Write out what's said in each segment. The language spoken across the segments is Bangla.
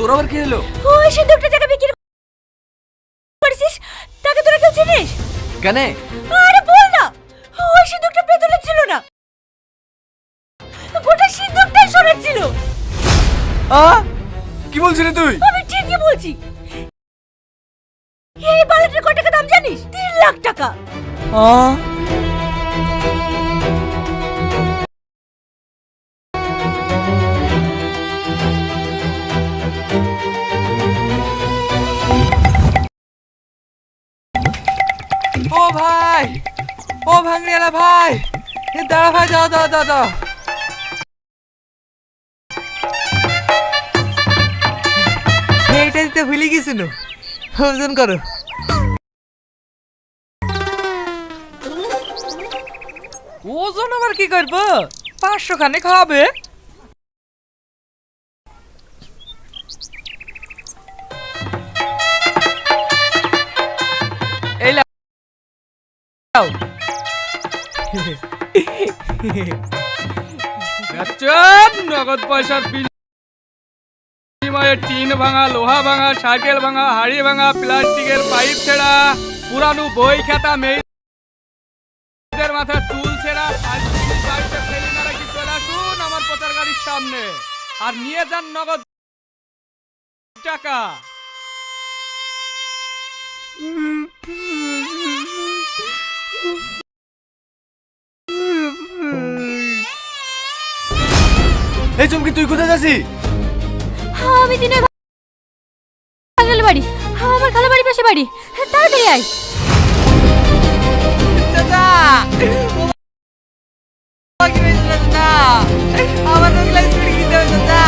তোর আবার কি হলো? ওই সিন্দুকটা যাকে বিক্রি করেছিস তাকে তোরা কেউ চিনিস? কেন? আরে বল না, ওই সিন্দুকটা পেতলের ছিল না, গোটা সিন্দুকটাই সোনার ছিল। কি বলছিস রে তুই? আমি ঠিকই বলছি। এই বালাটার কত টাকা দাম জানিস? 3 লাখ টাকা। ও ভাই, ও ভাঙড়িয়ালা ভাই, দাঁড়া ভাই, দাও দাও দাও দাও। এইটা দিতে ভুলে গেছিল, ওজন করো। ওজন আবার কি করবো? 500 খানে খাওয়াবে। এই লাও। নগদ পয়সার বিনিময়ে টিন ভাঙা, লোহা ভাঙা, সাইকেল ভাঙা, হাড়ি ভাঙা, প্লাস্টিকের পাইপ ছেঁড়া, পুরানো বই খাতা, মেয়েদের মাথা চুল ছেঁড়া, বাড়িতে ফেলে না রাখি চলে আসুন আমার প্রচার গাড়ির সামনে আর নিয়ে যান নগদ টাকা। এই চুমকি, তুই কোথায় যাচ্ছিস? আমি দিনে খালার বাড়ি, আমার খালার বাড়ি পাশে বাড়ি, তাড়াতাড়ি আয়। চাচা, আমার তো গ্লাস ছুড়ে দিতে হবে চাচা।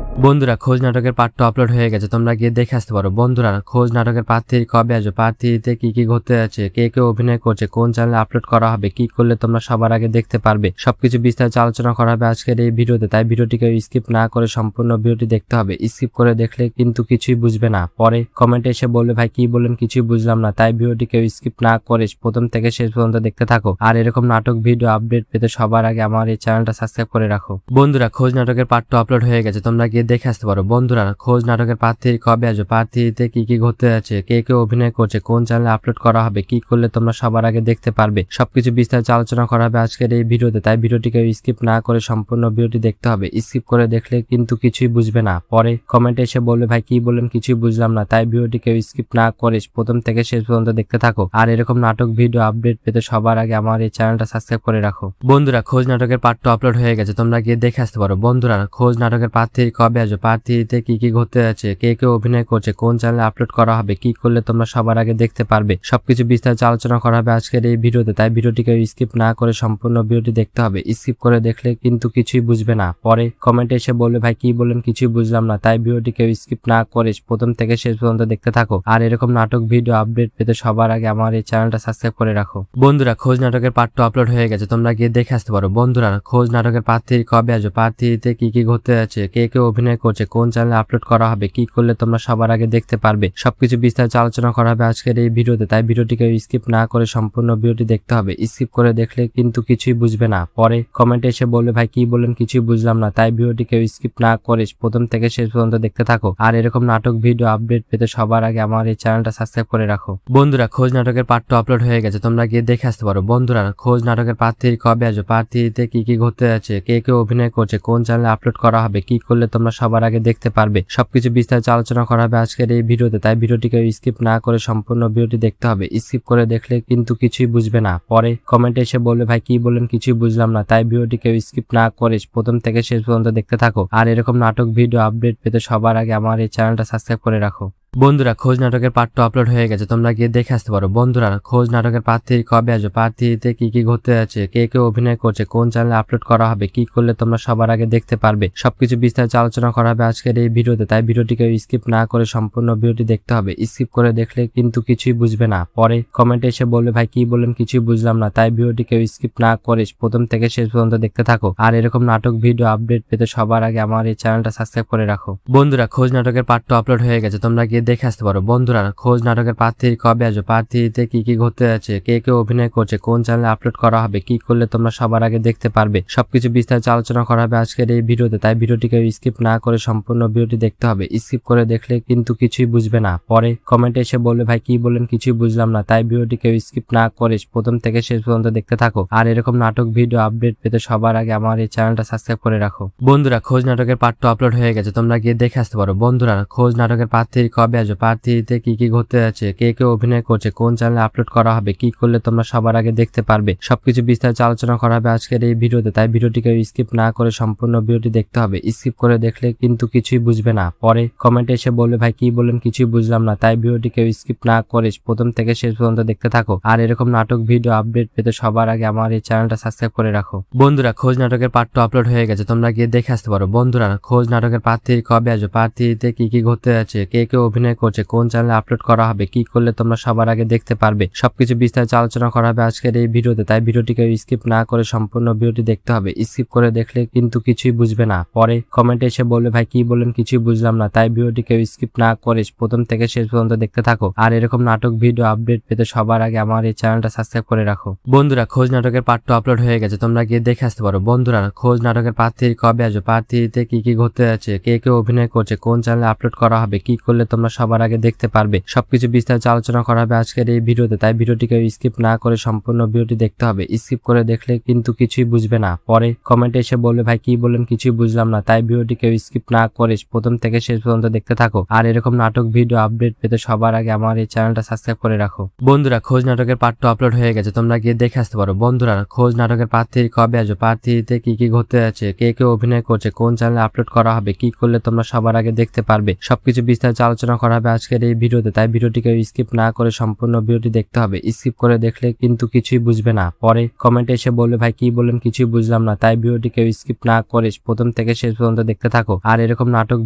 বন্ধুরা, খোঁজ নাটকের পার্ট 2 আপলোড হয়ে গেছে, তোমরা গিয়ে দেখে আসতে পারো। বন্ধুরা, খোঁজ নাটকের পার্ট 3 কবে আসবে, পার্ট 3 কি কি ঘটতে যাচ্ছে, কে কে অভিনয় করছে, কোন চ্যানেলে আপলোড করা হবে, কি করলে তোমরা সবার আগে দেখতে পারবে, সবকিছু বিস্তারিত আলোচনা করা হবে আজকের এই ভিডিওতে। তাই ভিডিওটিকে স্কিপ না করে সম্পূর্ণ ভিডিওটি দেখতে হবে। স্কিপ করে দেখলে কিন্তু কিছুই বুঝবে না, পরে কমেন্টে এসে বলবে ভাই কি বললেন কিছুই বুঝলাম না। তাই ভিডিওটিকে স্কিপ না করে প্রথম থেকে শেষ পর্যন্ত দেখতে থাকো। আর এরকম নাটক ভিডিও আপডেট পেতে সবার আগে আমার এই চ্যানেলটা সাবস্ক্রাইব করে রাখো। বন্ধুরা, খোঁজ নাটকের পার্ট 2 আপলোড হয়ে গেছে, তোমরা গিয়ে দেখে আসতে পারো। বন্ধুরা, খোঁজ নাটকের পার্ট 3 কবে আসবে, পার্ট 3 কি কি ঘটতে যাচ্ছে, কে কে অভিনয় করছে, কোন চ্যানেলে আপলোড করা হবে, কি করলে তোমরা সবার আগে দেখতে পারবে, সবকিছু বিস্তারিত আলোচনা করা হবে আজকের এই ভিডিওতে। তাই ভিডিওটিকে স্কিপ না করে সম্পূর্ণ ভিডিওটি দেখতে হবে। স্কিপ করে দেখলে কিন্তু কিছুই বুঝবে না, পরে কমেন্টে এসে বলবে ভাই কি বললেন কিছুই বুঝলাম না। তাই ভিডিওটিকে স্কিপ না করে প্রথম থেকে শেষ পর্যন্ত দেখতে থাকো। আর এরকম নাটক ভিডিও আপডেট পেতে সবার আগে আমার এই চ্যানেলটা সাবস্ক্রাইব করে রাখো। বন্ধুরা, খোঁজ নাটকের পার্ট 2 আপলোড হয়ে গেছে, তোমরা গিয়ে দেখে আসতে পারো। বন্ধুরা, খোঁজ নাটকের পার্ট 3 কবে আসবে, পার্ট 3 কি কি ঘটতে যাচ্ছে, কে কে অভিনয় করছে, কোন চ্যানেলে আপলোড করা হবে, কি করলে তোমরা সবার আগে দেখতে পারবে, সবকিছু বিস্তারিত আলোচনা করা হবে আজকের এই ভিডিওতে। তাই ভিডিওটিকে স্কিপ না করে সম্পূর্ণ ভিডিওটি দেখতে হবে। স্কিপ করে দেখলে কিন্তু কিছুই বুঝবে না, পরে কমেন্টে এসে বলবে ভাই কি বললেন কিছুই বুঝলাম না। তাই ভিডিওটিকে স্কিপ না করে প্রথম থেকে শেষ পর্যন্ত দেখতে থাকো। আর এরকম নাটক ভিডিও আপডেট পেতে সবার আগে আমার এই চ্যানেলটা সাবস্ক্রাইব করে রাখো। বন্ধুরা, খোঁজ নাটকের পার্ট 2 আপলোড হয়ে গেছে, তোমরা গিয়ে দেখে আসতে পারো। বন্ধুরা, খোঁজ নাটকের পার্ট 3 কবে আসবে, পার্ট 3 কি কি ঘটতে যাচ্ছে, কে কে অভিনয় করছে, কোন চ্যানেলে আপলোড করা হবে, কি করলে তোমরা সবার আগে দেখতে পারবে, সবকিছু বিস্তারিত আলোচনা করা হবে আজকের এই ভিডিওতে। তাই ভিডিওটিকে স্কিপ না করে সম্পূর্ণ ভিডিওটি দেখতে হবে। স্কিপ করে দেখলে কিন্তু কিছুই বুঝবে না, পরে কমেন্টে এসে বলবে ভাই কি বললেন কিছুই বুঝলাম না। তাই ভিডিওটিকে স্কিপ না করে প্রথম থেকে শেষ পর্যন্ত দেখতে থাকো। আর এরকম নাটক ভিডিও আপডেট পেতে সবার আগে আমার এই চ্যানেলটা সাবস্ক্রাইব করে রাখো। বন্ধুরা, খোঁজ নাটকের পার্ট 2 আপলোড হয়ে গেছে, তোমরা গিয়ে দেখে আসতে পারো। বন্ধুরা, খোঁজ নাটকের পার্ট 3 কবে আসবে, পার্ট 3 কি কি ঘটতে যাচ্ছে, কে কে অভিনয় করছে, কোন চ্যানেলে আপলোড করা হবে, কি করলে তোমরা সবার আগে দেখতে পারবে, সবকিছু বিস্তারিত আলোচনা করা হবে আজকের এই ভিডিওতে। তাই ভিডিওটিকে স্কিপ না করে সম্পূর্ণ ভিডিওটি দেখতে হবে। স্কিপ করে দেখলে কিন্তু কিছুই বুঝবে না, পরে কমেন্টে এসে বলবে ভাই কি বললেন কিছুই বুঝলাম না। তাই ভিডিওটিকে স্কিপ না করে প্রথম থেকে শেষ পর্যন্ত দেখতে থাকো। আর এরকম নাটক ভিডিও আপডেট পেতে সবার আগে আমার এই চ্যানেলটা সাবস্ক্রাইব করে রাখো। বন্ধুরা, খোঁজ নাটকের পার্ট 2 আপলোড হয়ে গেছে, তোমরা গিয়ে দেখে আসতে পারো। বন্ধুরা, খোঁজ নাটকের পার্ট 3 কবে আসবে, পার্ট 3 কি কি ঘটতে যাচ্ছে, কে কে অভিনয় করছে, কোন চ্যানেলে আপলোড করা হবে, কি করলে তোমরা সবার আগে দেখতে পারবে, সবকিছু বিস্তারিত আলোচনা করা হবে আজকের এই ভিডিওতে। তাই ভিডিওটিকে স্কিপ না করে সম্পূর্ণ ভিডিওটি দেখতে হবে। স্কিপ করে দেখলে কিন্তু কিছুই বুঝবে না, পরে কমেন্টে এসে বলবে ভাই কি বললেন কিছুই বুঝলাম না। তাই ভিডিওটিকে স্কিপ না করে প্রথম থেকে শেষ পর্যন্ত দেখতে থাকো। আর এরকম নাটক ভিডিও আপডেট পেতে সবার আগে আমার এই চ্যানেলটা সাবস্ক্রাইব করে রাখো। বন্ধুরা, খোঁজ নাটকের পার্ট 2 আপলোড হয়ে গেছে, তোমরা গিয়ে দেখে আসতে পারো। বন্ধুরা খোঁজ নাটকের প্রার্থী কবে আসবে, প্রার্থীতে কি কি ঘটতে যাচ্ছে, কে কে অভিনয় করছে, কোন চ্যানেলে আপলোড করা হবে, কি করলে তোমরা সবার আগে দেখতে পারবে, সবকিছু বিস্তারিত আলোচনা করা হবে আজকের এই ভিডিওতে। তাই ভিডিওটিকে স্কিপ না করে সম্পূর্ণ ভিডিওটি দেখতে হবে। স্কিপ করে দেখলে কিন্তু কিছুই বুঝবে না, পরে কমেন্টে এসে বলবে ভাই কি বললেন কিছুই বুঝলাম না। তাই ভিডিওটিকে স্কিপ না করে প্রথম থেকে শেষ পর্যন্ত দেখতে থাকো। আর এরকম নাটক ভিডিও আপডেট পেতে সবার আগে আমার এই চ্যানেলটা সাবস্ক্রাইব করে রাখো। বন্ধুরা খোঁজ নাটকের পার্ট 2 আপলোড হয়ে গেছে, তোমরা গিয়ে দেখে আসতে পারো। বন্ধুরা খোঁজ নাটকের প্রার্থী কবে আসবে, প্রার্থীতে কি কি ঘটতে যাচ্ছে, কে কে অভিনয় করছে, কোন চ্যানেলে আপলোড করা হবে, কি করলে তোমরা সবার আগে দেখতে পারবে, সবকিছু বিস্তারিত আলোচনা করা হবে আজকের এই ভিডিওতে। তাই ভিডিওটিকে স্কিপ না করে সম্পূর্ণ ভিডিওটি দেখতে হবে। স্কিপ করে দেখলে কিন্তু কিছুই বুঝবে না, পরে কমেন্টে এসে বলবে ভাই কি বললেন কিছুই বুঝলাম না। তাই ভিডিওটিকে স্কিপ না করে প্রথম থেকে শেষ পর্যন্ত দেখতে থাকো। আর এরকম নাটক ভিডিও আপডেট পেতে সবার আগে আমার এই চ্যানেলটা সাবস্ক্রাইব করে রাখো। বন্ধুরা খোঁজ নাটকের পার্ট 2 আপলোড হয়ে গেছে, তোমরা গিয়ে দেখে আসতে পারো। বন্ধুরা খোঁজ নাটকের প্রার্থী কবে আসবে, প্রার্থীতে কি কি ঘটতে যাচ্ছে, কে কে অভিনয় করছে, কোন চ্যানেলে আপলোড করা হবে, কি করলে তোমরা সবার আগে দেখতে পারবে, সবকিছু বিস্তারিত আলোচনা করা হবে আজকের এই ভিডিওতে। তাই ভিডিওটিকে স্কিপ না করে সম্পূর্ণ ভিডিওটি দেখতে হবে। স্কিপ করে দেখলে কিন্তু কিছুই বুঝবে না, পরে কমেন্টে এসে বলবে ভাই কি বললেন কিছুই বুঝলাম না। তাই ভিডিওটিকে স্কিপ না করে প্রথম থেকে শেষ পর্যন্ত দেখতে থাকো। আর এরকম নাটক ভিডিও আপডেট পেতে সবার আগে আমার এই চ্যানেলটা সাবস্ক্রাইব করে রাখো। বন্ধুরা খোঁজ নাটকের পার্ট 2 আপলোড হয়ে গেছে, তোমরা গিয়ে দেখে আসতে পারো। বন্ধুরা খোঁজ নাটকের প্রার্থী কবে আসবে, প্রার্থীতে কি কি ঘটতে যাচ্ছে, কে কে অভিনয় করছে, কোন চ্যানেলে আপলোড করা হবে, কি করলে তোমরা সবার আগে দেখতে পারবে, সবকিছু বিস্তারিত আলোচনা করা হবে আজকের এই ভিডিওতে। তাই ভিডিওটিকে স্কিপ না করে সম্পূর্ণ ভিডিওটি দেখতে হবে। স্কিপ করে দেখলে কিন্তু কিছুই বুঝবে না, পরে কমেন্টে এসে বলবে ভাই কি বললেন কিছুই বুঝলাম না। তাই ভিডিওটিকে স্কিপ না করে প্রথম থেকে শেষ পর্যন্ত দেখতে থাকো। আর এরকম নাটক ভিডিও আপডেট পেতে সবার আগে আমার এই চ্যানেলটা সাবস্ক্রাইব করে রাখো। বন্ধুরা খোঁজ নাটকের পার্ট 2 আপলোড হয়ে গেছে, তোমরা গিয়ে দেখে আসতে পারো। বন্ধুরা খোঁজ নাটকের প্রার্থী কবে আসবে, প্রার্থীতে কি কি ঘটতে যাচ্ছে, কে কে অভিনয় করছে, কোন চ্যানেলে আপলোড করা হবে, কি করলে তোমরা সবার আগে দেখতে পারবে, সবকিছু বিস্তারিত আলোচনা করা হবে আজকের এই ভিডিওতে। তাই ভিডিওটিকে স্কিপ না করে সম্পূর্ণ ভিডিওটি দেখতে হবে। স্কিপ করে দেখলে কিন্তু কিছুই বুঝবে না, পরে কমেন্টে এসে বলবে ভাই কি বললেন কিছুই বুঝলাম না। তাই ভিডিওটিকে স্কিপ না করে প্রথম থেকে শেষ পর্যন্ত দেখতে থাকো। আর এরকম নাটক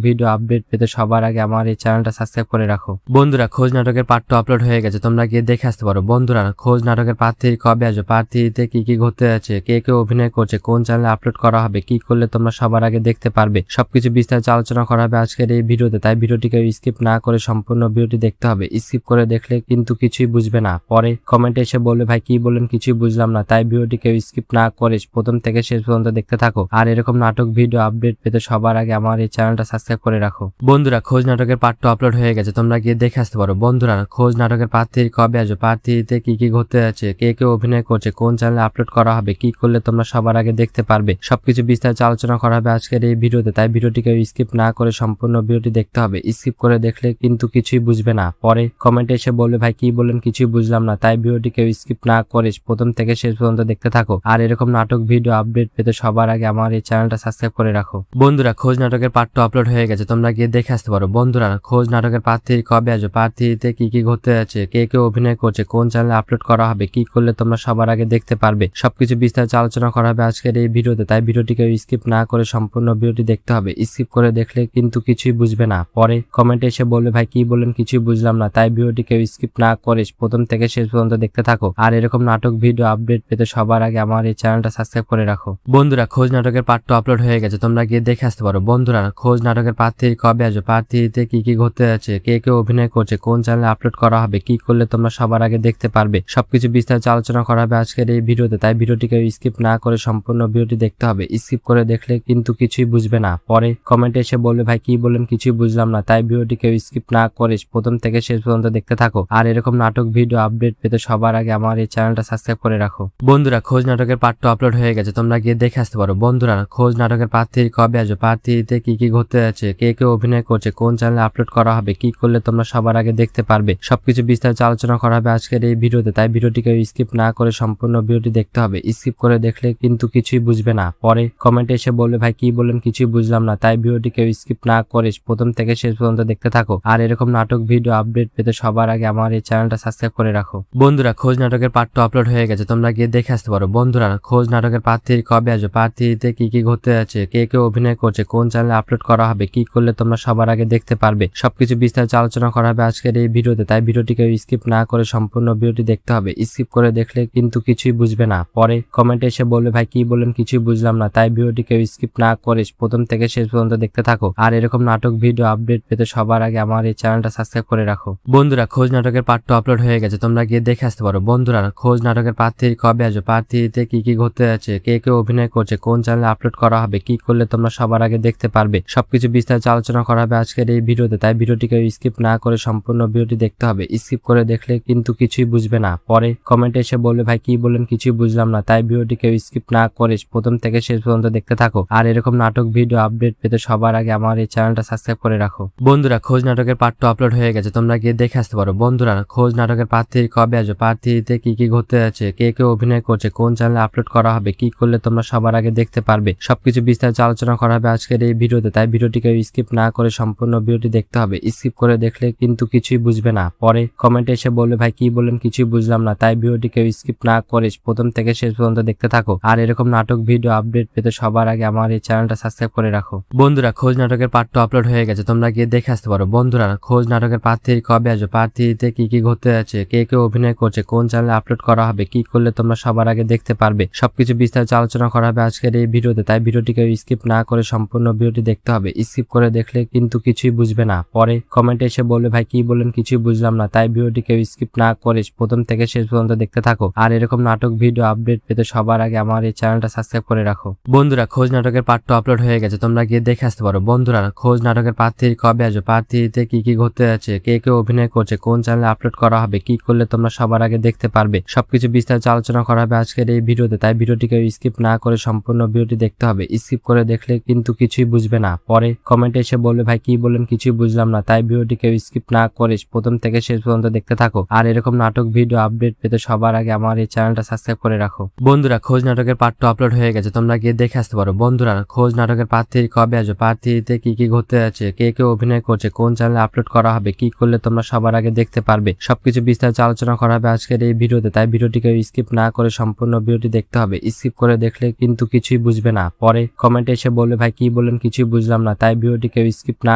ভিডিও আপডেট পেতে সবার আগে আমার এই চ্যানেলটা সাবস্ক্রাইব করে রাখো। বন্ধুরা খোঁজ নাটকের পার্ট 2 আপলোড হয়ে গেছে, তোমরা গিয়ে দেখে আসতে পারো। বন্ধুরা খোঁজ নাটকের প্রার্থী কবে আসবে, প্রার্থীতে কি কি ঘটতে যাচ্ছে, কে কে অভিনয় করছে, কোন চ্যানেলে আপলোড করা হবে, কি করলে তোমরা সবার আগে দেখতে পারবে, সবকিছু বিস্তারিত আলোচনা করা হবে আজকের এই ভিডিওতে। তাই ভিডিওটিকে স্কিপ না করে সম্পূর্ণ ভিডিওটি দেখতে হবে। স্কিপ করে দেখলে কিন্তু কিছুই বুঝবে না, পরে কমেন্টে এসে বলবে ভাই কি বললেন কিছুই বুঝলাম না। তাই ভিডিওটিকে স্কিপ না করে প্রথম থেকে শেষ পর্যন্ত দেখতে থাকো। আর এরকম নাটক ভিডিও আপডেট পেতে সবার আগে আমার এই চ্যানেলটা সাবস্ক্রাইব করে রাখো। বন্ধুরা খোঁজ নাটকের পার্ট 2 আপলোড হয়ে গেছে, তোমরা গিয়ে দেখে আসতে পারো। বন্ধুরা খোঁজ নাটকের প্রার্থী কবে আসবে, প্রার্থীতে কি কি ঘটতে যাচ্ছে, কে কে অভিনয় করছে, কোন চ্যানেলে আপলোড করা হবে, কি করলে তোমরা সবার আগে দেখতে পারবে, সবকিছু বিস্তারিত আলোচনা করা হবে আজকের এই ভিডিওতে। তাই ভিডিওটিকে স্কিপ না করে সম্পূর্ণ ভিডিওটি দেখতে হবে। স্কিপ করে দেখলে কিন্তু কিছুই বুঝবে না, পরে কমেন্টে এসে বলবে ভাই কি বললেন কিছুই বুঝলাম না। তাই ভিডিওটিকে স্কিপ না করে প্রথম থেকে শেষ পর্যন্ত দেখতে থাকো। আর এরকম নাটক ভিডিও আপডেট পেতে সবার আগে আমার এই চ্যানেলটা সাবস্ক্রাইব করে রাখো। বন্ধুরা খোঁজ নাটকের পার্ট 2 আপলোড হয়ে গেছে, তোমরা গিয়ে দেখে আসতে পারো। বন্ধুরা খোঁজ নাটকের প্রার্থী কবে আসবে, প্রার্থীতে কি কি ঘটতে যাচ্ছে, কে কে অভিনয় করছে, কোন চ্যানেলে আপলোড করা হবে, কি করলে তোমরা সবার আগে দেখতে পারবে, সবকিছু বিস্তারিত আলোচনা করা হবে আজকের এই ভিডিওতে। তাই ভিডিওটিকে স্কিপ না করে সম্পূর্ণ ভিডিওটি দেখতে হবে। স্কিপ করে দেখলে কিন্তু কিছুই বুঝবে না, পরে কমেন্টে এসে বলবে ভাই কি বললেন কিছুই বুঝলাম না। তাই ভিডিওটিকে স্কিপ না করে প্রথম থেকে শেষ পর্যন্ত দেখতে থাকো। আর এরকম নাটক ভিডিও আপডেট পেতে সবার আগে আমার এই চ্যানেলটা সাবস্ক্রাইব করে রাখো। বন্ধুরা খোঁজ নাটকের পার্ট 2 আপলোড হয়ে গেছে, তোমরা গিয়ে দেখে আসতে পারো। বন্ধুরা খোঁজ নাটকের প্রার্থী কবে আসবে, প্রার্থীতে কি কি ঘটতে যাচ্ছে, কে কে অভিনয় করছে, কোন চ্যানেলে আপলোড করা হবে, কি করলে তোমরা সবার আগে দেখতে পারবে, সবকিছু বিস্তারিত আলোচনা করা হবে আজকের এই ভিডিওতে। তাই ভিডিওটিকে স্কিপ না করে সম্পূর্ণ ভিডিওটি দেখতে হবে। স্কিপ করে দেখলে কিন্তু কিছুই বুঝবে না, পরে কমেন্টে এসে বলবে ভাই কি বললেন কিছুই বুঝলাম না। তাই ভিডিওটিকে স্কিপ না করে প্রথম থেকে শেষ পর্যন্ত দেখতে থাকো। আর এরকম নাটক ভিডিও আপডেট পেতে সবার আগে আমার এই চ্যানেলটা সাবস্ক্রাইব করে রাখো। বন্ধুরা খোঁজ নাটকের পার্ট 2 আপলোড হয়ে গেছে, তোমরা গিয়ে দেখে আসতে পারো। বন্ধুরা খোঁজ নাটকের প্রার্থী কবে আসবে, প্রার্থীতে কি কি ঘটতে যাচ্ছে, কে কে অভিনয় করছে, কোন চ্যানেলে আপলোড করা হবে, কি করলে তোমরা সবার আগে দেখতে পারবে, সবকিছু বিস্তারিত আলোচনা করা হবে আজকের এই ভিডিওতে। তাই ভিডিওটিকে স্কিপ না করে সম্পূর্ণ ভিডিওটি দেখতে হবে। স্কিপ করে দেখলে কিন্তু কিছুই বুঝবে না, পরে কমেন্টে এসে বলবে ভাই কি বললেন কিছুই বুঝলাম না। তাই ভিডিওটিকে স্কিপ না করে প্রথম থেকে শেষ পর্যন্ত দেখতে থাকো। আর এরকম নাটক ভিডিও আপডেট পেতে সবার আগে আমার এই চ্যানেলটা সাবস্ক্রাইব করে রাখো। বন্ধুরা খোঁজ নাটকের পার্ট 2 আপলোড হয়ে গেছে, তোমরা গিয়ে দেখে আসতে পারো। বন্ধুরা খোঁজ নাটকের প্রার্থী কবে আসবে, প্রার্থীতে কি কি ঘটতে যাচ্ছে, কে কে অভিনয় করছে, কোন চ্যানেলে আপলোড করা হবে, কি করলে তোমরা সবার আগে দেখতে পারবে, সবকিছু বিস্তারিত আলোচনা করা হবে আজকের এই ভিডিওতে। তাই ভিডিওটিকে স্কিপ না করে সম্পূর্ণ ভিডিওটি দেখতে হবে। স্কিপ করে দেখলে কিন্তু কিছুই বুঝবে না, পরে কমেন্টে এসে বলবে ভাই কি বললেন কিছুই বুঝলাম না। তাই ভিডিওটিকে স্কিপ না করে প্রথম থেকে শেষ পর্যন্ত দেখতে থাকো। আর এরকম নাটক ভিডিও আপডেট পেতে সবার আগে আমার এই চ্যানেলটা সাবস্ক্রাইব করে রাখো। বন্ধুরা খোঁজ নাটকের পার্ট 2 আপলোড হয়ে গেছে, তোমরা গিয়ে দেখে আসতে পারো। বন্ধুরা খোঁজ নাটকের পার্ট 3 কবে আসবে, পার্ট 3 কি কি ঘটতে যাচ্ছে, কে কে অভিনয় করছে, কোন চ্যানেলে আপলোড করা হবে, কি করলে তোমরা সবার আগে দেখতে পারবে, সবকিছু বিস্তারিত আলোচনা করা হবে আজকের এই ভিডিওতে। তাই ভিডিওটিকে স্কিপ না করে সম্পূর্ণ ভিডিওটি দেখতে হবে। স্কিপ করে দেখলে কিন্তু কিছুই বুঝবে না, পরে কমেন্টে এসে বলবে ভাই কি বললেন কিছুই বুঝলাম না। তাই ভিডিওটিকে স্কিপ না করে প্রথম থেকে শেষ পর্যন্ত দেখতে থাকো। আর এরকম নাটক ভিডিও আপডেট পেতে সবার আগে আমার এই চ্যানেলটা সাবস্ক্রাইব করে রাখো। বন্ধুরা খোঁজ নাটকের পার্ট 2 আপলোড হয়ে গেছে, তোমরা গিয়ে দেখে আসতে পারো। বন্ধুরা খোঁজ নাটকের পার্ট 3 কবে আসবে, পার্ট 3 কি কি ঘটতে যাচ্ছে, কে কে অভিনয় করছে, কোন চ্যানেলে আপলোড করা হবে, কি করলে তোমরা সবার আগে দেখতে পারবে, সবকিছু বিস্তারিত আলোচনা করা হবে আজকের এই ভিডিওতে। তাই ভিডিওটিকে স্কিপ না করে সম্পূর্ণ ভিডিওটি দেখতে হবে। স্কিপ করে দেখলে কিন্তু কিছুই বুঝবে না, পরে কমেন্টে এসে বলবে ভাই কি বললেন কিছুই বুঝলাম না। তাই ভিডিওটিকে স্কিপ না করে প্রথম থেকে শেষ পর্যন্ত দেখতে থাকো। আর এরকম নাটক ভিডিও আপডেট পেতে সবার আগে আমার এই চ্যানেলটা সাবস্ক্রাইব করে রাখো। বন্ধুরা খোঁজ নাটকের পার্ট 2 আপলোড হয়ে গেছে, তোমরা গিয়ে দেখে আসতে পারো। বন্ধুরা খোঁজ নাটকের পার্ট 3 কবে আসবে, পার্ট 3 কি কি ঘটতে যাচ্ছে, কে কে অভিনয় করছে, কোন চ্যানেলে আপলোড করা হবে, কি করলে তোমরা সবার আগে দেখতে পারবে, সবকিছু বিস্তারিত আলোচনা করা হবে আজকের এই ভিডিওতে। তাই ভিডিওটিকে স্কিপ না করে সম্পূর্ণ ভিডিওটি দেখতে হবে। স্কিপ করে দেখলে কিন্তু কিছুই বুঝবে না, পরে কমেন্টে এসে বলবে ভাই কি বললেন কিছুই বুঝলাম না। তাই ভিডিওটিকে স্কিপ না করে প্রথম থেকে শেষ পর্যন্ত দেখতে থাকো। আর এরকম নাটক ভিডিও আপডেট পেতে সবার আগে আমার এই চ্যানেলটা সাবস্ক্রাইব করে রাখো। বন্ধুরা খোঁজ নাটকের পার্ট 2 আপলোড হয়ে গেছে, তোমরা গিয়ে দেখে আসতে পারো। বন্ধুরা খোঁজ নাটকের পার্ট 3 কবে আসবে, পার্ট 3 কি কি ঘটতে যাচ্ছে, কে কে অভিনয় করছে, কোন চ্যানেলে আপলোড করা হবে, কি করলে তোমরা সবার আগে দেখতে পারবে, সবকিছু বিস্তারিত আলোচনা করা হবে আজকের এই ভিডিওতে। তাই ভিডিওটিকে স্কিপ না করে সম্পূর্ণ ভিডিওটি দেখতে হবে। স্কিপ করে দেখলে কিন্তু কিছুই বুঝবে না, পরে কমেন্টে এসে বলবে ভাই কি বললেন কিছুই বুঝলাম না। তাই ভিডিওটিকে স্কিপ না করে প্রথম থেকে শেষ পর্যন্ত দেখতে থাকো। আর এরকম নাটক ভিডিও আপডেট পেতে সবার আগে আমার এই চ্যানেলটা সাবস্ক্রাইব করে রাখো। বন্ধুরা খোঁজ নাটকের পার্ট 2 আপলোড হয়ে গেছে, তোমরা গিয়ে দেখে আসতে পারো। বন্ধুরা খোঁজ নাটকের পার্ট 3 কবে আসবে, পার্ট 3 কি কি ঘটতে যাচ্ছে, কে কে অভিনয় করছে, কোন চ্যানেলে আপলোড করা হবে, কি করলে তোমরা সবার আগে দেখতে পারবে, সবকিছু বিস্তারিত আলোচনা করা হবে আজকের এই ভিডিওতে। তাই ভিডিওটিকে স্কিপ না করে সম্পূর্ণ ভিডিওটি দেখতে হবে। স্কিপ করে দেখলে কিন্তু কিছুই বুঝবে না, পরে কমেন্টে এসে বলবে ভাই কি বললেন কিছুই বুঝলাম না। তাই ভিডিওটিকে স্কিপ না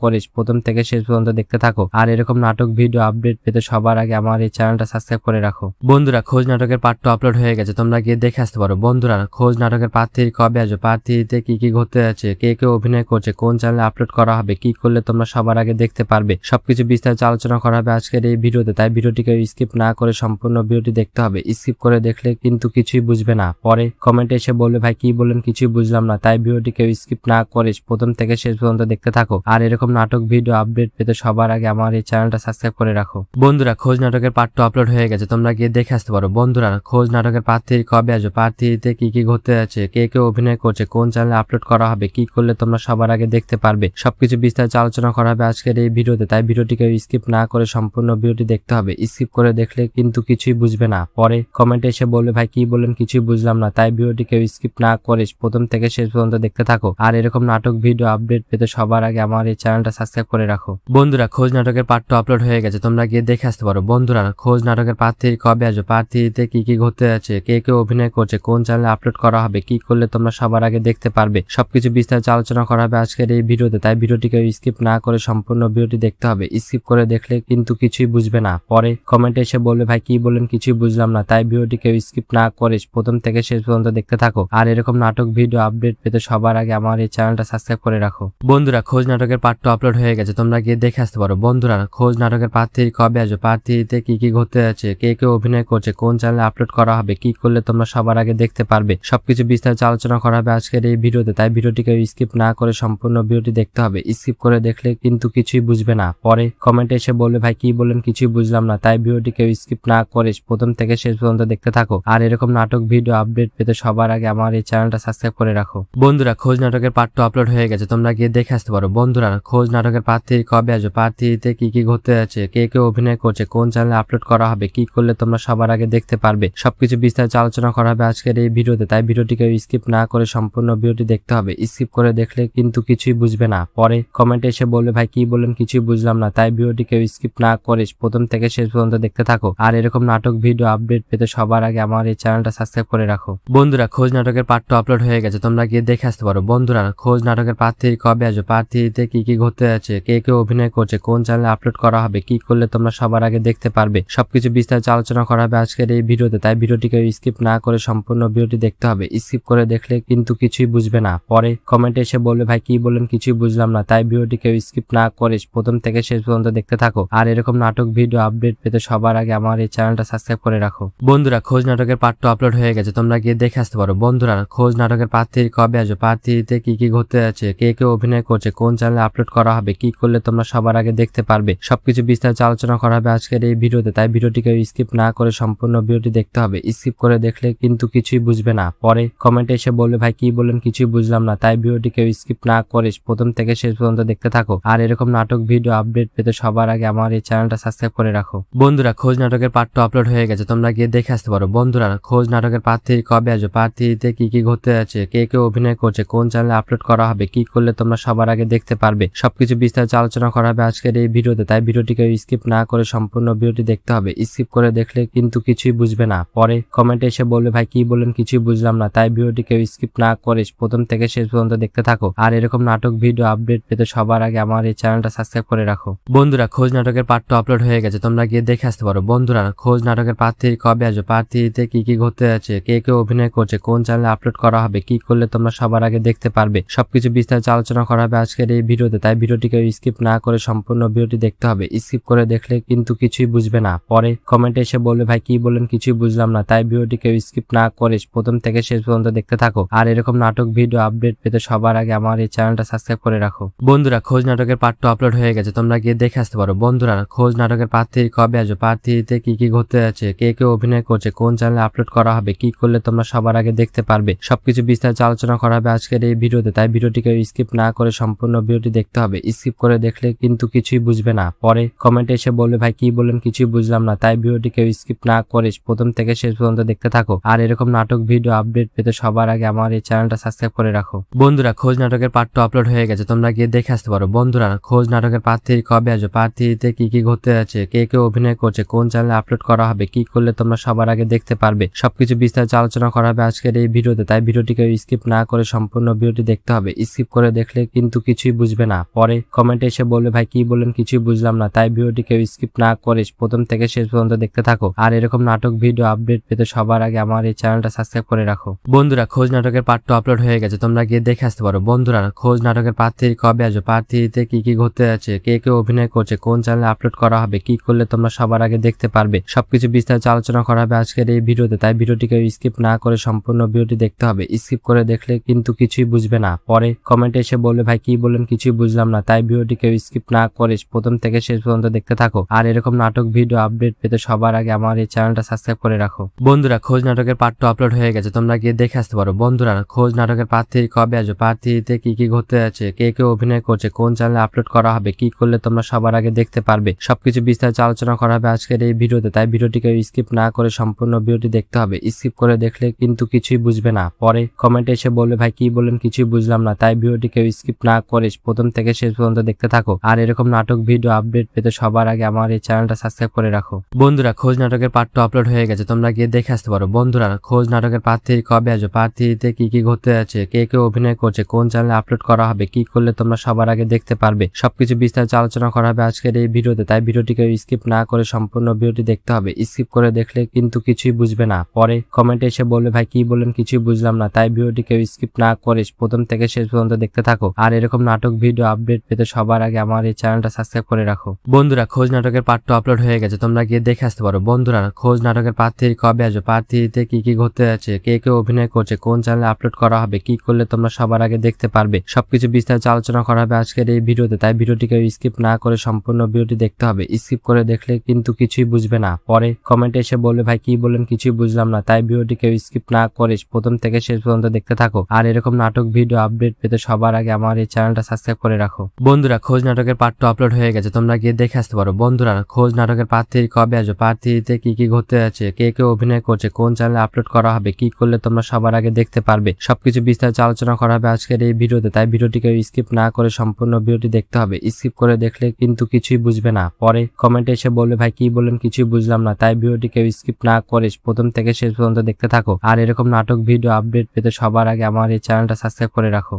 করে প্রথম থেকে শেষ পর্যন্ত দেখতে থাকো। আর এরকম নাটক ভিডিও আপডেট পেতে সবার আগে আমার এই চ্যানেলটা সাবস্ক্রাইব করে রাখো। বন্ধুরা খোঁজ নাটকের পার্ট 2 আপলোড হয়ে গেছে, তোমরা গিয়ে দেখে আসতে পারো। বন্ধুরা খোঁজ নাটকের পার্ট 3 কবে আসবে, পার্ট 3 কি কি ঘটতে যাচ্ছে, কে কে অভিনয় করছে, কোন চ্যানেলে আপলোড করা হবে, কি করলে তোমরা সবার আগে দেখতে পারবে, সবকিছু বিস্তারিত আলোচনা করা হবে আজকের এই ভিডিওতে। তাই ভিডিওটিকে স্কিপ না করে সম্পূর্ণ ভিডিওটি দেখতে হবে। স্কিপ করে দেখলে কিন্তু কিছুই বুঝবে না, পরে কমেন্টে এসে বলবে ভাই কি বললেন কিছুই বুঝলাম না। তাই ভিডিওটিকে স্কিপ না করে প্রথম থেকে শেষ পর্যন্ত দেখতে থাকো। আর এরকম নাটক ভিডিও আপডেট পেতে সবার আগে আমার এই চ্যানেলটা সাবস্ক্রাইব করে রাখো। বন্ধুরা খোঁজ নাটকের পার্ট 2 আপলোড হয়ে গেছে, তোমরা গিয়ে দেখে আসতে পারো। বন্ধুরা খোঁজ নাটকের পার্ট 3 কবে আসবে, পার্ট 3 কি কি ঘটতে যাচ্ছে, কে কে অভিনয় করছে, কোন চ্যানেলে আপলোড করা হবে, কি করলে তোমরা সবার আগে দেখতে পারবে, সবকিছু বিস্তারিত আলোচনা করা হবে আজকের এই ভিডিওতে। তাই ভিডিওটিকে স্কিপ না করে সম্পূর্ণ ভিডিওটি দেখতে হবে। স্কিপ করে দেখলে কিন্তু কিছুই বুঝবে না, পরে কমেন্টে এসে বলবে ভাই কি বললেন কিছুই বুঝলাম না। তাই ভিডিওটিকে স্কিপ না করে প্রথম থেকে শেষ পর্যন্ত দেখতে থাকো। আর এরকম নাটক ভিডিও আপডেট পেতে সবার আগে আমার এই চ্যানেলটা সাবস্ক্রাইব করে রাখো। বন্ধুরা খোঁজ নাটকের পার্ট 2 আপলোড হয়ে গেছে, তোমরা গিয়ে দেখে আসতে পারো। বন্ধুরা খোঁজ নাটকের পার্ট 3 কবে আসবে, পার্ট 3 কি কি ঘটতে যাচ্ছে, কে কে অভিনয় করছে, কোন চ্যানেলে আপলোড করা হবে, কি করলে তোমরা সবার আগে দেখতে পারবে, সবকিছু বিস্তারিত আলোচনা করা হবে আজকের এই ভিডিওতে। তাই ভিডিওটিকে স্কিপ না করে সম্পূর্ণ ভিডিওটি দেখতে হবে। স্কিপ করে দেখলে কিন্তু কিছুই বুঝবে না, পরে কমেন্টে এসে বলবে ভাই কি বললেন কিছুই বুঝলাম না। তাই ভিডিওটিকে স্কিপ না করে প্রথম থেকে শেষ পর্যন্ত দেখতে থাকো। আর এরকম নাটক ভিডিও আপডেট পেতে সবার আগে আমার এই চ্যানেলটা সাবস্ক্রাইব করে রাখো। বন্ধুরা খোঁজ নাটকের পার্ট 2 আপলোড হয়ে গেছে, তোমরা গিয়ে দেখে আসতে পারো। বন্ধুরা খোঁজ নাটকের পার্ট 3 কবে আসবে, পার্ট 3 কি কি ঘটতে যাচ্ছে, কে কে অভিনয় করছে, কোন চ্যানেলে আপলোড করা হবে, কি করলে তোমরা সবার আগে দেখতে পারবে, সবকিছু বিস্তারিত আলোচনা করা হবে আজকের এই ভিডিওতে। তাই ভিডিওটিকে স্কিপ না করে সম্পূর্ণ ভিডিওটি দেখতে হবে। স্কিপ করে দেখলে কিন্তু কিছুই বুঝবে না, পরে কমেন্টে এসে বলবে ভাই কি বললেন কিছুই বুঝলাম না। তাই ভিডিওটিকে স্কিপ না করে প্রথম থেকে শেষ পর্যন্ত দেখতে থাকো। আর এরকম নাটক ভিডিও আপডেট পেতে সবার আগে আমার এই চ্যানেলটা সাবস্ক্রাইব করে রাখো। বন্ধুরা খোঁজ নাটকের পার্ট 2 আপলোড হয়ে গেছে, তোমরা গিয়ে দেখে আসতে পারো। বন্ধুরা খোঁজ নাটকের পার্ট 3 কবে আসবে, পার্ট 3 কি কি ঘটতে যাচ্ছে, কে কে অভিনয় করছে, কোন চ্যানেলে আপলোড করা হবে, কি করলে তোমরা সবার আগে দেখতে পারবে, সবকিছু বিস্তারিত আলোচনা করা হবে আজকের এই ভিডিওতে। তাই ভিডিওটিকে স্কিপ না করে সম্পূর্ণ ভিডিওটি দেখতে হবে। স্কিপ করে দেখলে কিন্তু কিছুই বুঝবে না, পরে কমেন্টে এসে বলবে ভাই কি বললেন কিছুই বুঝলাম না। তাই ভিডিওটিকে স্কিপ না করে প্রথম থেকে শেষ পর্যন্ত দেখতে থাকো। আর এরকম নাটক ভিডিও আপডেট পেতে সবার আগে আমার এই চ্যানেলটা সাবস্ক্রাইব করে রাখো। বন্ধুরা খোঁজ নাটকের পার্ট 2 আপলোড হয়ে গেছে, তোমরা গিয়ে দেখে আসতে পারো। বন্ধুরা খোঁজ নাটকের পার্ট 3 কবে আসবে, পার্ট 3 কি কি ঘটতে যাচ্ছে, কে কে অভিনয় করছে, কোন চ্যানেলে আপলোড করা হবে, কি করলে তোমরা সবার আগে দেখতে পারবে, সবকিছু বিস্তারিত আলোচনা করা হবে আজকের এই ভিডিওতে। তাই ভিডিওটিকে স্কিপ না করে সম্পূর্ণ ভিডিওটি দেখতে হবে। স্কিপ করে দেখলে কিন্তু কিছুই বুঝবে না, পরে কমেন্টে এসে বলবে ভাই কি বললেন কিছুই বুঝলাম না। তাই ভিডিওটিকে স্কিপ না করে করিস, প্রথম থেকে শেষ পর্যন্ত দেখতে থাকো। আর এরকম নাটক ভিডিও আপডেট পেতে সবার আগে আমার এই চ্যানেলটা সাবস্ক্রাইব করে রাখো। বন্ধুরা খোঁজ নাটকের পার্ট 2 আপলোড হয়ে গেছে, তোমরা গিয়ে দেখে আসতে পারো। বন্ধুরা খোঁজ নাটকের পার্ট 3 কবে আসবে, পার্ট 3 কি কি ঘটতে যাচ্ছে, কে কে অভিনয় করছে, কোন চ্যানেলে আপলোড করা হবে, কি করলে তোমরা সবার আগে দেখতে পারবে, সবকিছু বিস্তারিত আলোচনা করা হবে আজকের এই ভিডিওতে। তাই ভিডিওটিকে স্কিপ না করে সম্পূর্ণ ভিডিওটি দেখতে হবে। স্কিপ করে দেখলে কিন্তু কিছুই বুঝবে না, পরে কমেন্টে এসে বলবে ভাই কি বললেন কিছুই বুঝলাম না। তাই ভিডিওটিকে স্কিপ না করে প্রথম থেকে শেষ পর্যন্ত দেখতে থাকো। আর এরকম নাটক ভিডিও আপডেট পেতে সবার আগে আমার এই চ্যানেলটা সাবস্ক্রাইব করে রাখো। বন্ধুরা খোঁজ নাটকের পার্ট 2 আপলোড হয়ে গেছে, তোমরা গিয়ে দেখে আসতে পারো। বন্ধুরা খোঁজ নাটকের পার্ট 3 কবে আসবে, পার্ট 3 কি কি ঘটতে যাচ্ছে, কে কে অভিনয় করছে, কোন চ্যানেলে আপলোড করা হবে, কি করলে তোমরা সবার আগে দেখতে পারবে, সবকিছু বিস্তারিত আলোচনা করা হবে আজকের এই ভিডিওতে। তাই ভিডিওটিকে স্কিপ না করে সম্পূর্ণ ভিডিওটি দেখতে হবে। স্কিপ করে দেখলে কিন্তু কিছুই বুঝবে না, পরে কমেন্টে এসে বলবে ভাই কি বললেন কিছুই বুঝলাম না। তাই ভিডিওটিকে স্কিপ না করে প্রথম থেকে শেষ পর্যন্ত দেখতে থাকো। আর এরকম নাটক ভিডিও আপডেট পেতে সবার আগে আমার এই চ্যানেলটা সাবস্ক্রাইব করে রাখো। বন্ধুরা খোঁজ নাটকের পার্ট 2 আপলোড হয়ে গেছে, তোমরা গিয়ে দেখে আসতে পারো। বন্ধুরা খোঁজ নাটকের পার্ট 3 কবে আসবে, পার্ট 3 কি কি ঘটতে যাচ্ছে, কে কে অভিনয় করছে, কোন চ্যানেলে আপলোড করা হবে, কি করলে তোমরা সবার আগে দেখতে পারবে, সবকিছু বিস্তারিত আলোচনা করা হবে আজকের এই ভিডিওতে। তাই ভিডিওটিকে স্কিপ না করে সম্পূর্ণ ভিডিওটি দেখতে হবে। স্কিপ করে দেখলে কিন্তু কিছুই বুঝবে না, পরে কমেন্টে এসে বলবে ভাই কি বললেন কিছুই বুঝলাম না। তাই ভিডিওটিকে স্কিপ না করে প্রথম থেকে শেষ পর্যন্ত দেখতে থাকো। আর এরকম নাটক ভিডিও আপডেট পেতে সবার আগে আমার এই চ্যানেলটা সাবস্ক্রাইব করে রাখো। বন্ধুরা খোঁজ নাটকের পার্ট 2 আপলোড হয়ে গেছে, তোমরা গিয়ে দেখে আসতে পারো। বন্ধুরা খোঁজ নাটকের পার্ট 3 কবে আসবে, পার্ট 3 কি কি ঘটতে যাচ্ছে, কে কে অভিনয় করছে, কোন চ্যানেলে আপলোড করা হবে, কি করলে তোমরা সবার আগে দেখতে পারবে, সবকিছু বিস্তারিত আলোচনা করা হবে আজকের এই ভিডিওতে। তাই ভিডিওটিকে স্কিপ না করে সম্পূর্ণ ভিডিওটি দেখতে হবে। স্কিপ করে দেখলে কিন্তু কিছুই বুঝবে না, পরে কমেন্টে এসে বলবে ভাই কি বললেন কিছুই বুঝলাম না। তাই ভিডিওটিকে স্কিপ না করে প্রথম থেকে শেষ পর্যন্ত দেখতে থাকো। আর এরকম নাটক ভিডিও আপডেট পেতে সবার আগে আমার এই চ্যানেলটা সাবস্ক্রাইব করে রাখো। বন্ধুরা খোঁজ নাটকের পার্ট 2 আপলোড হয়ে গেছে, তোমরা গিয়ে দেখে আসতে পারো। বন্ধুরা খোঁজ নাটকের পার্ট 3 কবে আসবে, পার্ট 3 কি কি ঘটতে যাচ্ছে, কে কে অভিনয় করছে, কোন চ্যানেলে আপলোড করা হবে, কি করলে তোমরা সবার আগে দেখতে পারবে, সবকিছু বিস্তারিত আলোচনা করা হবে আজকের এই ভিডিওতে। তাই ভিডিওটিকে স্কিপ না করে সম্পূর্ণ ভিডিওটি দেখতে হবে। স্কিপ করে দেখলে কিন্তু কিছুই বুঝবে না, পরে কমেন্টে এসে বলবে ভাই কি বললেন কিছুই বুঝলাম না। তাই ভিডিওটিকে স্কিপ না করে প্রথম থেকে শেষ পর্যন্ত দেখতে থাকো। আর এরকম নাটক ভিডিও আপডেট পেতে সবার আগে আমার এই চ্যানেলটা সাবস্ক্রাইব করে রাখো। বন্ধুরা খোঁজ নাটকের পার্ট 2 আপলোড হয়ে গেছে, তোমরা গিয়ে দেখে আসতে পারো। বন্ধুরা খোঁজ নাটকের পার্ট 3 কবে আসবে, পার্ট 3 কি কি ঘটতে যাচ্ছে, কে কে অভিনয় করছে, কোন চ্যানেলে আপলোড করা হবে, কি করলে তোমরা সবার আগে দেখতে পারবে, সবকিছু বিস্তারিত আলোচনা করা হবে আজকের এই ভিডিওতে। তাই ভিডিওটিকে স্কিপ না করে সম্পূর্ণ ভিডিওটি দেখতে হবে। স্কিপ করে দেখলে কিন্তু কিছুই বুঝবে না, পরে কমেন্টে এসে বলবে ভাই কি বললেন কিছুই বুঝলাম না। তাই ভিডিওটিকে স্কিপ না করে প্রথম থেকে শেষ পর্যন্ত দেখতে থাকো। আর এরকম নাটক ভিডিও আপডেট পেতে সবার আগে আমার এই চ্যানেলটা সাবস্ক্রাইব করে রাখো। বন্ধুরা খোঁজ নাটকের পার্ট 2 আপলোড হয়ে গেছে, তোমরা গিয়ে দেখে আসতে পারো। বন্ধুরা খোঁজ নাটকের পার্ট 3 কবে আসবে, পার্ট 3 কি কি ঘটতে যাচ্ছে, কে কে অভিনয় করছে, কোন চ্যানেলে আপলোড করা হবে, কি করলে তোমরা সবার আগে দেখতে পারবে, সবকিছু বিস্তারিত আলোচনা করা হবে আজকের এই ভিডিওতে। তাই ভিডিওটিকে স্কিপ না করে সম্পূর্ণ ভিডিওটি দেখতে হবে। স্কিপ করে দেখলে কিন্তু কিছুই বুঝবে না, পরে কমেন্টে এসে বলবে ভাই কি বললেন কিছুই বুঝলাম না। তাই ভিডিওটিকে স্কিপ না করে প্রথম থেকে শেষ পর্যন্ত দেখতে থাকো। আর এরকম নাটক ভিডিও আপডেট পেতে সবার আগে আমার এই চ্যানেলটা সাবস্ক্রাইব করে রাখো। বন্ধুরা খোঁজ নাটকের পার্ট 2 আপলোড হয়ে গেছে, তোমরা গিয়ে দেখে আসতে পারো। বন্ধুরা খোঁজ নাটকের পার্ট 3 কবে আসবে, পার্ট 3 কি কি ঘটতে যাচ্ছে, কে কে অভিনয় করছে, কোন চ্যানেলে আপলোড করা হবে, কি করলে তোমরা সবার আগে দেখতে পারবে, সবকিছু বিস্তারিত আলোচনা করা হবে আজকের এই ভিডিওতে। তাই ভিডিওটিকে স্কিপ না করে সম্পূর্ণ ভিডিওটি দেখতে হবে। স্কিপ করে দেখলে কিন্তু কিছুই বুঝবে না, পরে কমেন্টে এসে বলবে ভাই কি বললেন কিছুই বুঝলাম না। তাই ভিডিওটিকে স্কিপ না করে প্রথম থেকে শেষ পর্যন্ত দেখতে থাকো। আর এরকম নাটক ভিডিও আপডেট পেতে সবার আগে আমার এই চ্যানেলটা সাবস্ক্রাইব করে রাখো। বন্ধুরা খোঁজ নাটকের পার্ট 2 আপলোড হয়ে গেছে, তোমরা গিয়ে দেখে আসতে পারো। বন্ধুরা খোঁজ নাটকের পার্ট 3 কবে আসবে, পার্ট 3 কি কি ঘটতে যাচ্ছে, কে কে অভিনয় করছে, কোন চ্যানেলে আপলোড করা হবে, কি করলে তোমরা সবার আগে দেখতে পারবে, সবকিছু বিস্তারিত আলোচনা করা হবে আজকের এই ভিডিওতে। তাই ভিডিওটিকে স্কিপ না করে সম্পূর্ণ ভিডিওটি দেখতে হবে। স্কিপ করে দেখলে কিন্তু কিছুই বুঝবে না, পরে কমেন্টে এসে বলবে ভাই কি বললেন কিছুই বুঝলাম না। তাই ভিডিওটিকে স্কিপ না করে প্রথম থেকে শেষ পর্যন্ত দেখতে থাকো। আর এরকম নাটক ভিডিও আপডেট পেতে সবার আগে আমার এই চ্যানেলটা সাবস্ক্রাইব করে রাখো। বন্ধুরা খোঁজ নাটকের পার্ট 2 আপলোড হয়ে গেছে, তোমরা গিয়ে দেখে আসতে পারো। বন্ধুরা খোঁজ নাটকের পার্ট 3 কবে আসবে, পার্ট 3 কি কি ঘটতে যাচ্ছে, কে কে অভিনয় করছে, কোন চ্যানেলে আপলোড করা হবে, কি করলে তোমরা সবার আগে দেখতে পারবে, সবকিছু বিস্তারিত আলোচনা করা হবে আজকের এই ভিডিওতে। তাই ভিডিওটিকে স্কিপ না করে সম্পূর্ণ ভিডিওটি দেখতে হবে। স্কিপ করে দেখলে কিন্তু কিছুই বুঝবে না, পরে কমেন্টে এসে বলবে ভাই কি বললেন কিছুই বুঝলাম না। তাই ভিডিওটিকে স্কিপ না করে প্রথম থেকে শেষ পর্যন্ত দেখতে থাকো। আর এরকম নাটক ভিডিও আপডেট পেতে সবার আগে আমার এই চ্যানেলটা সাবস্ক্রাইব করে রাখো।